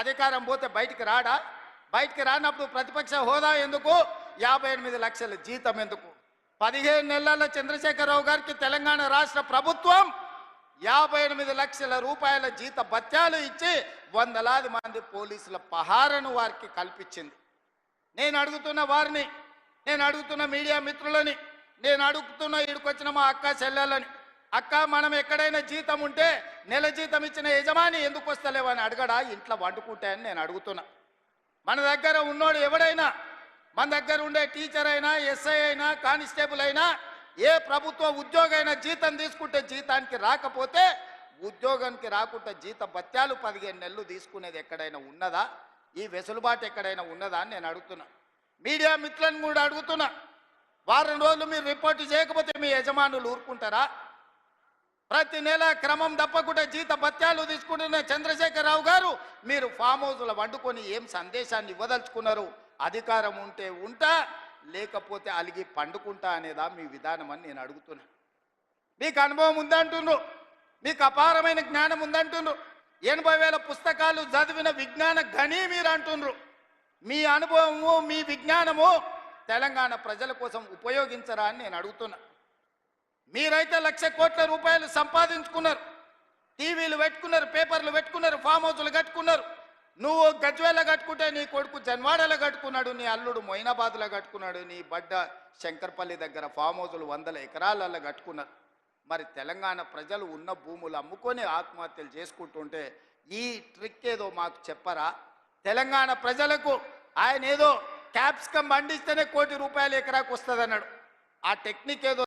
అధికారం పోతే బయటికి రాడా? బయటికి రానప్పుడు ప్రతిపక్ష హోదా ఎందుకు? 58 లక్షల జీతం ఎందుకు? 15 నెలల చంద్రశేఖరరావు గారికి తెలంగాణ రాష్ట్ర ప్రభుత్వం 58 లక్షల రూపాయల జీత భత్యాలు ఇచ్చి వందలాది మంది పోలీసుల పహారను వారికి కల్పించింది. నేను అడుగుతున్న వారిని, నేను అడుగుతున్న మీడియా మిత్రులని, నేను అడుగుతున్న ఈడుకొచ్చిన మా అక్క చెల్లెలని, అక్క మనం ఎక్కడైనా జీతం ఉంటే నెల జీతం ఇచ్చిన యజమాని ఎందుకు వస్తలేవని అడగడా? ఇంట్లో వండుకుంటే అని నేను అడుగుతున్నా. మన దగ్గర ఉన్నోడు ఎవడైనా, మన దగ్గర ఉండే టీచర్ అయినా, ఎస్ఐ అయినా, కానిస్టేబుల్ అయినా, ఏ ప్రభుత్వ ఉద్యోగైనా జీతం తీసుకుంటే జీతానికి రాకపోతే ఉద్యోగానికి రాకుండా జీత భత్యాలు 15 నెలలు తీసుకునేది ఎక్కడైనా ఉన్నదా? ఈ వెసులుబాటు ఎక్కడైనా ఉన్నదా అని నేను అడుగుతున్నా. మీడియా మిత్రులను కూడా అడుగుతున్నా, వారం రోజులు మీరు రిపోర్టు చేయకపోతే మీ యజమానులు ఊరుకుంటారా? ప్రతి నెల క్రమం తప్పకుండా జీత భత్యాలు తీసుకుంటున్న చంద్రశేఖరరావు గారు మీరు ఫామ్ హౌస్లో వండుకొని ఏం సందేశాన్ని ఇవ్వదలుచుకున్నారు? అధికారం ఉంటే ఉంటా, లేకపోతే అలిగి పండుకుంటా అనేదా మీ విధానం అని నేను అడుగుతున్నా. మీకు అనుభవం ఉందంటున్నారు, మీకు అపారమైన జ్ఞానం ఉందంటున్నారు, 80,000 పుస్తకాలు చదివిన విజ్ఞాన గని మీరు అంటున్నారు. మీ అనుభవము, మీ విజ్ఞానము తెలంగాణ ప్రజల కోసం ఉపయోగించరా అని నేను అడుగుతున్నా. మీరైతే 1,00,000 కోట్ల రూపాయలు సంపాదించుకున్నారు, టీవీలు పెట్టుకున్నారు, పేపర్లు పెట్టుకున్నారు, ఫామ్ హౌస్లు కట్టుకున్నారు. నువ్వు గజ్వేల్లో కట్టుకుంటే నీ కొడుకు జన్వాడలో కట్టుకున్నాడు, నీ అల్లుడు మొయినాబాద్లో కట్టుకున్నాడు, నీ బడ్డ శంకర్పల్లి దగ్గర ఫామ్ హౌస్లు 100 ఎకరాలలో కట్టుకున్నారు. మరి తెలంగాణ ప్రజలు ఉన్న భూములు అమ్ముకొని ఆత్మహత్యలు చేసుకుంటుంటే ఈ ట్రిక్ ఏదో మాకు చెప్పరా? తెలంగాణ ప్రజలకు ఆయన ఏదో క్యాప్సికం పండిస్తేనే ₹1 కోటి ఎకరాకు వస్తుంది అన్నాడు. ఆ టెక్నిక్ ఏదో